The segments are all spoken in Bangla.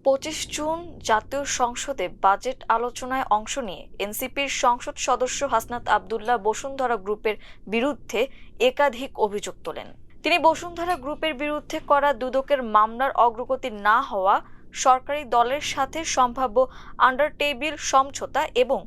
25 জুন জাতীয় সংসদে বাজেট আলোচনায় অংশ নিয়ে এনসিপির সংসদ সদস্য হাসনাত আব্দুল্লাহ বসুন্ধরা গ্রুপের বিরুদ্ধে একাধিক অভিযোগ তোলেন। তিনি বসুন্ধরা গ্রুপের বিরুদ্ধে করা দুদকের মামলার অগ্রগতি না হওয়া, সরকারি দলের সাথে সম্ভাব্য আন্ডার টেবিল সমঝোতা এবং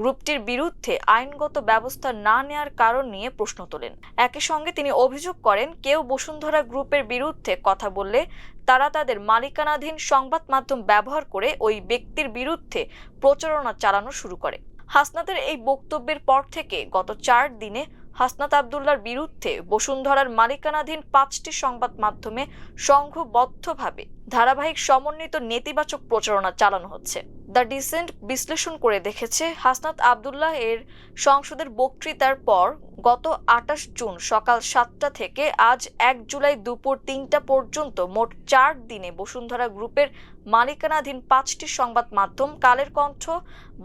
গ্রুপটির বিরুদ্ধে আইনগত ব্যবস্থা না নেওয়ার কারণ নিয়ে প্রশ্ন তোলেন। একই সঙ্গে তিনি অভিযোগ করেন, কেউ বসুন্ধরা গ্রুপের বিরুদ্ধে কথা বললে তারা তাদের মালিকানাধীন সংবাদ মাধ্যম ব্যবহার করে ওই ব্যক্তির বিরুদ্ধে প্রচারণা চালানো শুরু করে। হাসনাতের এই বক্তব্যের পর থেকে গত 4 দিনে হাসনাত আব্দুল্লাহর বিরুদ্ধে বসুন্ধরার মালিকানাধীন 5টি সংবাদ মাধ্যমে সংঘবদ্ধভাবে ধারাবাহিক সমন্বিত নেতিবাচক প্রচারণা চালানো হচ্ছে। দ্য ডিসেন্ট বিশ্লেষণ করে দেখেছে, হাসনাত আব্দুল্লাহ এর সংসদের বক্তৃতার পর গত 28 জুন সকাল 7টা থেকে আজ 1 জুলাই দুপুর 3টা পর্যন্ত মোট 4 দিনে বসুন্ধরা গ্রুপের মালিকানাধীন 5টি সংবাদ মাধ্যম কালের কণ্ঠ,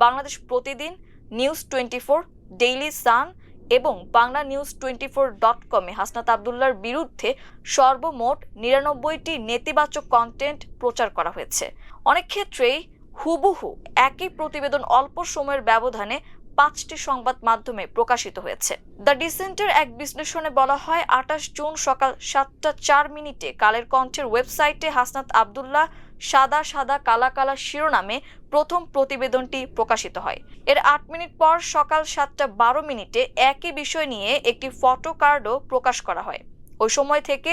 বাংলাদেশ প্রতিদিন, নিউজ 24, ডেইলি সান এবং বাংলা নিউজ 24.com-এ হাসনাত আব্দুল্লাহর বিরুদ্ধে সর্বমোট 99টি নেতিবাচক কন্টেন্ট প্রচার করা হয়েছে। অনেক ক্ষেত্রেই হুবহু একই প্রতিবেদন অল্প সময়ের ব্যবধানে 5টি সংবাদ মাধ্যমে প্রকাশিত হয়েছে। দ্য ডিসেন্টের এক বিশ্লেষণে বলা হয়, 28 জুন সকাল 7টা 4 মিনিটে কালের কণ্ঠের ওয়েবসাইটে হাসনাত আব্দুল্লাহ সাদা সাদা কালা কালা শিরোনামে প্রথম প্রতিবেদনটি প্রকাশিত হয়। এর 8 মিনিট পর সকাল 7টা 12 মিনিটে একই বিষয় নিয়ে একটি ফটো কার্ডও প্রকাশ করা হয়। ওই সময় থেকে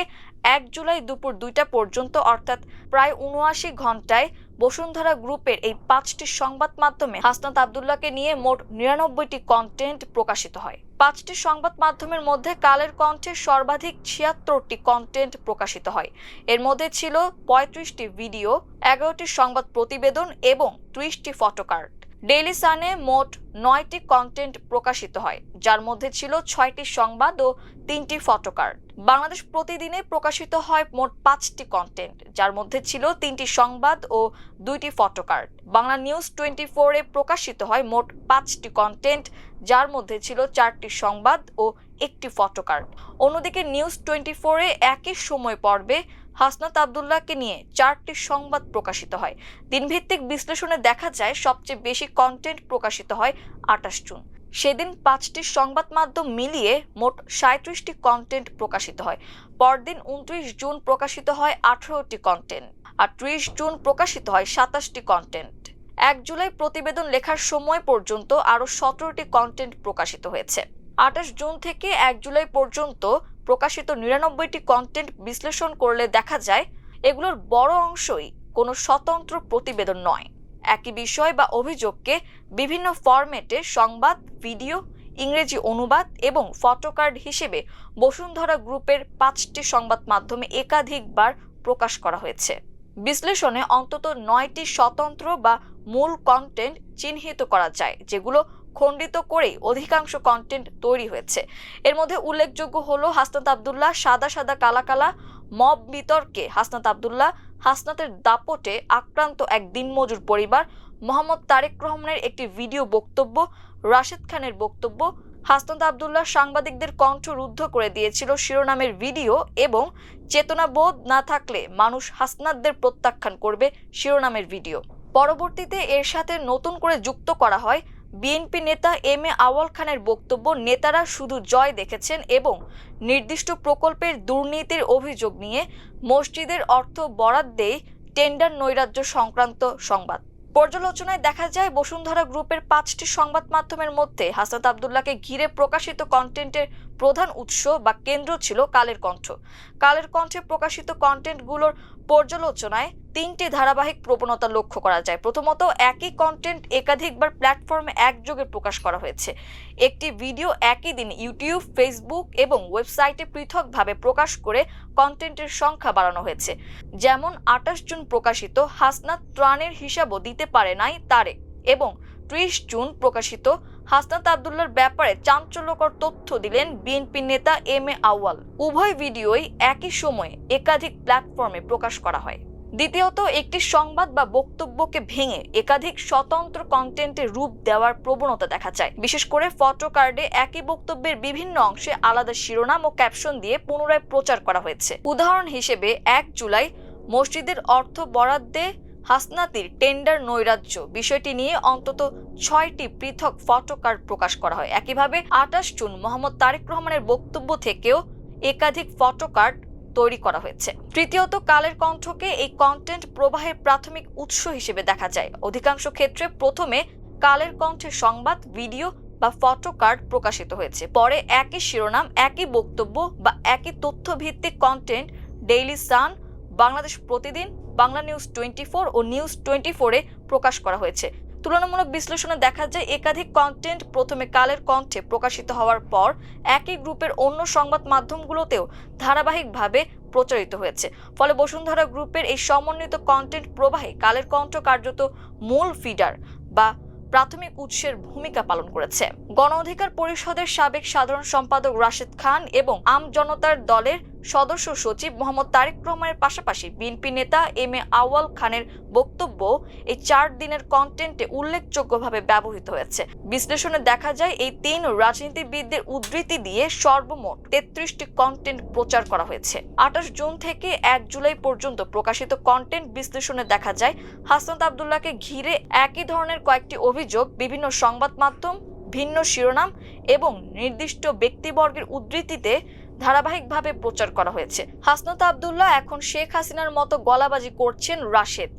1 জুলাই দুপুর 2টা পর্যন্ত অর্থাৎ প্রায় 79 ঘন্টায় বসুন্ধরা গ্রুপের এই 5টি সংবাদ মাধ্যমে হাসনাত আব্দুল্লাহকে নিয়ে মোট 99টি কন্টেন্ট প্রকাশিত হয়। 5টি সংবাদ মাধ্যমের মধ্যে কালের কণ্ঠে সর্বাধিক 76টি কন্টেন্ট প্রকাশিত হয়। এর মধ্যে ছিল 35টি ভিডিও, 11টি সংবাদ প্রতিবেদন এবং 30টি ফটো কার্ড। ডেইলি সানে মোট 9টি কন্টেন্ট প্রকাশিত হয়, যার মধ্যে ছিল 6টি সংবাদ ও 3টি ফটো কার্ড। বাংলাদেশ প্রতিদিনে প্রকাশিত হয় মোট 5টি কন্টেন্ট, যার মধ্যে ছিল 3টি সংবাদ ও 2টি ফটো কার্ড। বাংলা নিউজ 24-এ প্রকাশিত হয় মোট 5টি কন্টেন্ট, যার মধ্যে ছিল 4টি সংবাদ ও 1টি ফটো কার্ড। অন্যদিকে নিউজ 24-এ একই সময় পর্বে হাসনাত আব্দুল্লাহকে নিয়ে 4টি সংবাদ প্রকাশিত হয়। দিনভিত্তিক বিশ্লেষণে দেখা যায়, সবচেয়ে বেশি কন্টেন্ট প্রকাশিত হয় 28 জুন। সেদিন 5টি সংবাদ মাধ্যম মিলিয়ে মোট 37টি কন্টেন্ট প্রকাশিত হয়। পরদিন 29 জুন প্রকাশিত হয় 18টি কন্টেন্ট, আর 30 জুন প্রকাশিত হয় 27টি কন্টেন্ট। 1 জুলাই প্রতিবেদন লেখার সময় পর্যন্ত আরও 17টি কন্টেন্ট প্রকাশিত হয়েছে। 28 জুন থেকে 1 জুলাই পর্যন্ত প্রকাশিত 99টি কন্টেন্ট বিশ্লেষণ করলে দেখা যায়, এগুলোর বড় অংশই কোনো স্বতন্ত্র প্রতিবেদন নয়। একই বিষয় বা অভিযোগকে বিভিন্ন ফরম্যাটে সংবাদ, ভিডিও, ইংরেজি অনুবাদ এবং ফটো কার্ড হিসেবে বসুন্ধরা গ্রুপের 5টি সংবাদ মাধ্যমে একাধিকবার প্রকাশ করা হয়েছে। বিশ্লেষণে অন্তত 9টি স্বতন্ত্র বা মূল কন্টেন্ট চিহ্নিত করা যায়, যেগুলো খণ্ডিত করেই অধিকাংশ কন্টেন্ট তৈরি হয়েছে। এর মধ্যে উল্লেখযোগ্য হলো হাসনাত আব্দুল্লাহ সাদা সাদা কালা কালা, মব বিতর্কে হাসনাত আব্দুল্লাহ, হাসনাতের দাপটে আক্রান্ত এক দিনমজুর পরিবার, মোহাম্মদ তারেক রহমানের একটি ভিডিও বক্তব্য, রাশেদ খানের বক্তব্য, হাসনাত আব্দুল্লাহ সাংবাদিকদের কণ্ঠ রুদ্ধ করে দিয়েছিল শিরোনামের ভিডিও এবং চেতনাবোধ না থাকলে মানুষ হাসনাতদের প্রত্যাখ্যান করবে শিরোনামের ভিডিও। পরবর্তীতে এর সাথে নতুন করে যুক্ত করা হয় বিএনপি নেতা এম এ আউয়াল খানের বক্তব্য, নেতারা শুধু জয় দেখেছেন এবং নির্দিষ্ট প্রকল্পের দুর্নীতির অভিযোগ নিয়ে মসজিদের অর্থ বরাদ্দে টেন্ডার নৈরাজ্য সংক্রান্ত সংবাদ। পর্যালোচনায় দেখা যায়, বসুন্ধরা গ্রুপের 5টি সংবাদ মাধ্যমের মধ্যে হাসনাত আব্দুল্লাহকে ঘিরে প্রকাশিত কন্টেন্টের প্রধান উৎস বা কেন্দ্র ছিল কালের কণ্ঠ। কালের কণ্ঠে প্রকাশিত কন্টেন্টগুলোর পর্যালোচনায় 3টি ধারাবাহিক প্রবণতা লক্ষ্য করা যায়। প্রথমত, একই কন্টেন্ট একাধিকবার প্ল্যাটফর্মে একযোগে প্রকাশ করা হয়েছে। একটি ভিডিও একই দিন ইউটিউব, ফেসবুক এবং ওয়েবসাইটে পৃথকভাবে প্রকাশ করে কন্টেন্টের সংখ্যা বাড়ানো হয়েছে। যেমন 28 জুন প্রকাশিত হাসনাত ত্রাণের হিসাবও দিতে পারে নাই তারেক এবং 30 জুন প্রকাশিত হাসনাত আব্দুল্লাহর ব্যাপারে চাঞ্চল্যকর তথ্য দিলেন বিএনপি নেতা এম এ আউয়াল। উভয় ভিডিওই একই সময়ে একাধিক প্ল্যাটফর্মে প্রকাশ করা হয়। দ্বিতীয়ত, একটি সংবাদ বা বক্তব্যকে ভেঙে একাধিক স্বতন্ত্র কন্টেন্টের রূপ দেওয়ার প্রবণতা দেখা যায়। বিশেষ করে ফটো কার্ডে একই বক্তব্যের বিভিন্ন অংশে আলাদা শিরোনাম ও ক্যাপশন দিয়ে পুনরায় প্রচার করা হয়েছে। উদাহরণ হিসেবে 1 জুলাই মসজিদের অর্থ বরাদ্দে হাসনাতির টেন্ডার নৈরাজ্য বিষয়টি নিয়ে অন্তত 6টি পৃথক ফটো কার্ড প্রকাশ করা হয়। একইভাবে 28 জুন মোহাম্মদ তারেক রহমানের বক্তব্য থেকেও একাধিক ফটো কার্ড তৈরি করা হয়েছে। তৃতীয়ত, কালের কণ্ঠকে এই কন্টেন্ট প্রবাহের প্রাথমিক উৎস হিসেবে দেখা যায়। অধিকাংশ ক্ষেত্রে প্রথমে কালের কণ্ঠে সংবাদ, ভিডিও বা ফটো কার্ড প্রকাশিত হয়েছে, পরে একই শিরোনাম, একই বক্তব্য বা একই তথ্যভিত্তিক কন্টেন্ট ডেইলি সান, বাংলাদেশ প্রতিদিন, বাংলা নিউজ 24 ও নিউজ 24-এ প্রকাশ করা হয়েছে। তুলনামূলক বিশ্লেষণে দেখা যায় একাধিক কন্টেন্ট প্রথমে কালের কণ্ঠে প্রকাশিত হওয়ার পর একই গ্রুপের অন্য সংবাদ মাধ্যমগুলোতেও ধারাবাহিকভাবে প্রচারিত হয়েছে। ফলে বসুন্ধরা গ্রুপের এই সমন্বিত কন্টেন্ট প্রবাহে কালের কণ্ঠ কার্যত মূল ফিডার বা প্রাথমিক উৎসের ভূমিকা পালন করেছে। গণ অধিকার পরিষদের সাবেক সাধারণ সম্পাদক রাশেদ খান এবং আম জনতার দলের সদস্য সচিব মোহাম্মদ তারেক রহমানের পাশাপাশি বিএনপি নেতা এম এ আউয়াল খানের বক্তব্য এই 4 দিনের কন্টেন্টে উল্লেখযোগ্যভাবে ব্যবহৃত হয়েছে। বিশ্লেষণে দেখা যায় এই 3 রাজনীতিবিদদের উদ্ধৃতি দিয়ে সর্বমোট 33টি কন্টেন্ট প্রচার করা হয়েছে। 28 জুন থেকে 1 জুলাই পর্যন্ত প্রকাশিত কন্টেন্ট বিশ্লেষণে দেখা যায় হাসনাত আব্দুল্লাহকে ঘিরে একই ধরনের কয়েকটি অভিযোগ বিভিন্ন সংবাদ মাধ্যম, ভিন্ন শিরোনাম এবং নির্দিষ্ট ব্যক্তিবর্গের উদ্ধৃতিতে ধারাবাহিকভাবে প্রচার করা হয়েছে। হাসনাত আব্দুল্লাহ এখন শেখ হাসিনার মতো গলাবাজি করছেন রাশেদ,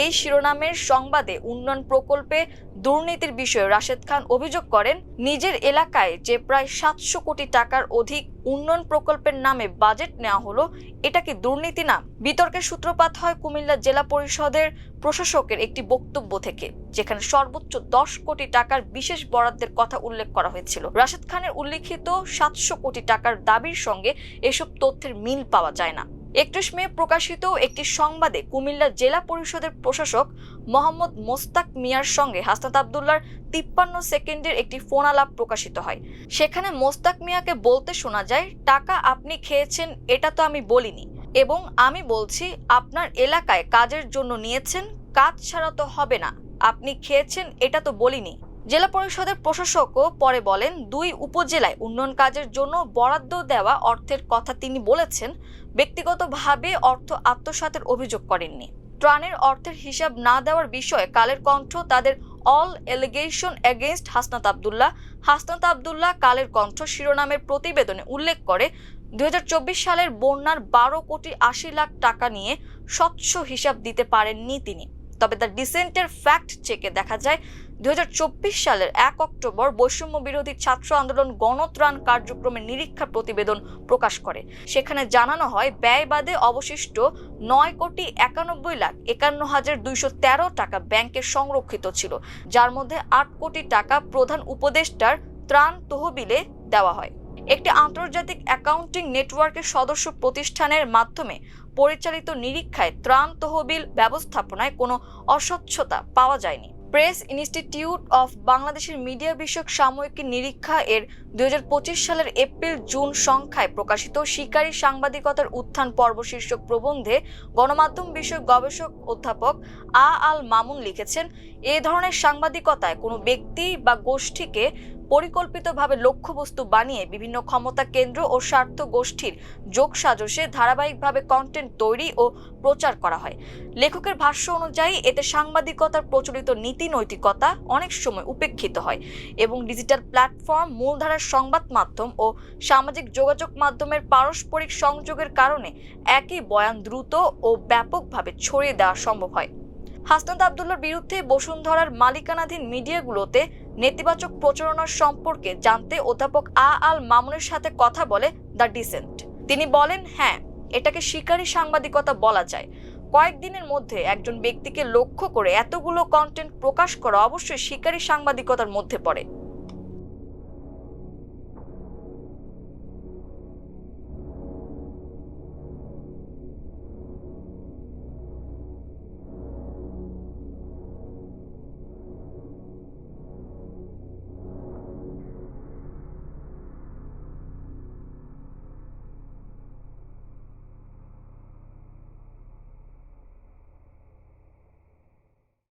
এই শিরোনামের সংবাদে উন্নয়ন প্রকল্পে দুর্নীতির বিষয়ে রাশেদ খান অভিযোগ করেন, নিজের এলাকায় যে প্রায় 700 কোটি টাকার অধিক উন্নয়ন প্রকল্পের নামে বাজেট নেওয়া হলো, এটা কি দুর্নীতি না? বিতর্কের সূত্রপাত হয় কুমিল্লা জেলা পরিষদের প্রশাসকের একটি বক্তব্য থেকে, যেখানে সর্বোচ্চ 10 কোটি টাকার বিশেষ বরাদ্দের কথা উল্লেখ করা হয়েছিল। রাশেদ খানের উল্লেখিত 700 কোটি টাকার দাবির সঙ্গে এসব তথ্যের মিল পাওয়া যায় না। 31 মে প্রকাশিত একটি সংবাদে কুমিল্লা জেলা পরিষদের প্রশাসক মোহাম্মদ মোস্তাক মিয়ার সঙ্গে হাসনাত আব্দুল্লাহর 53 সেকেন্ডের একটি ফোন আলাপ প্রকাশিত হয়। সেখানে মোস্তাক মিয়াকে বলতে শোনা যায়, টাকা আপনি খেয়েছেন এটা তো আমি বলিনি, এবং আমি বলছি আপনার এলাকায় কাজের জন্য নিয়েছেন, কাজ ছাড়া তো হবে না, আপনি খেয়েছেন এটা তো বলিনি। জেলা পরিষদের প্রশাসকও পরে বলেন, 2 উপজেলায় উন্নয়ন কাজের জন্য বরাদ্দ দেওয়া অর্থের কথা তিনি বলেছেন, ব্যক্তিগতভাবে অর্থ আত্মসাতের অভিযোগ করেননি। ত্রাণের অর্থের হিসাব না দেওয়ার বিষয়ে কালের কণ্ঠ তাদের all allegation against Hasnat Abdullah Kaler Kantho শিরোনামের প্রতিবেদনে উল্লেখ করে 2024 সালের বন্যার 12 কোটি 80 লাখ টাকা নিয়ে স্বচ্ছ হিসাব দিতে পারেননি তিনি। তবে দ্য ডিসেন্টের ফ্যাক্ট চেকে দেখা যায় 2024 সালের 1 অক্টোবর বৈষম্য বিরোধী ছাত্র আন্দোলন গণত্রাণ কার্যক্রমের নিরীক্ষা প্রতিবেদন প্রকাশ করে। সেখানে জানানো হয় ব্যয় বাদে অবশিষ্ট 9 কোটি 91 লাখ 51,213 টাকা ব্যাংকে সংরক্ষিত ছিল, যার মধ্যে 8 কোটি টাকা প্রধান উপদেষ্টার ত্রাণ তহবিলে দেওয়া হয়। একটি আন্তর্জাতিক অ্যাকাউন্টিং নেটওয়ার্কের সদস্য প্রতিষ্ঠানের মাধ্যমে পরিচালিত নিরীক্ষায় ত্রাণ তহবিল ব্যবস্থাপনায় কোনো অস্বচ্ছতা পাওয়া যায়নি। প্রেস ইনস্টিটিউট অফ বাংলাদেশের মিডিয়া বিষয়ক সাময়িকী নিরীক্ষা এর 2025 সালের এপ্রিল-জুন সংখ্যায় প্রকাশিত শিকারী সাংবাদিকতার উত্থান পর্ব শীর্ষক প্রবন্ধে গণমাধ্যম বিষয়ক গবেষক অধ্যাপক আল মামুন লিখেছেন, এ ধরনের সাংবাদিকতায় কোনো ব্যক্তি বা গোষ্ঠীকে পরিকল্পিতভাবে লক্ষ্যবস্তু বানিয়ে বিভিন্ন ক্ষমতা কেন্দ্র ও স্বার্থ গোষ্ঠীর যোগসাজশে ধারাবাহিকভাবে কন্টেন্ট তৈরি ও প্রচার করা হয়। লেখকের ভাষ্য অনুযায়ী এতে সাংবাদিকতার প্রচলিত নীতি নৈতিকতা অনেক সময় উপেক্ষিত হয় এবং ডিজিটাল প্ল্যাটফর্ম, মূলধারার সংবাদ মাধ্যম ও সামাজিক যোগাযোগ মাধ্যমের পারস্পরিক সংযোগের কারণে একই বয়ান দ্রুত ও ব্যাপকভাবে ছড়িয়ে দেওয়া সম্ভব হয়। হাসনাত আব্দুল্লাহর বিরুদ্ধে বসুন্ধরার মালিকানাধীন মিডিয়াগুলোতে নেতিবাচক প্রচারণার সম্পর্কে জানতে অধ্যাপক আল মামুনের সাথে কথা বলে দ্য ডিসেন্ট। তিনি বলেন, হ্যাঁ, এটাকে শিকারী সাংবাদিকতা বলা যায়। কয়েকদিনের মধ্যে একজন ব্যক্তিকে লক্ষ্য করে এতগুলো কন্টেন্ট প্রকাশ করা অবশ্যই শিকারী সাংবাদিকতার মধ্যে পড়ে।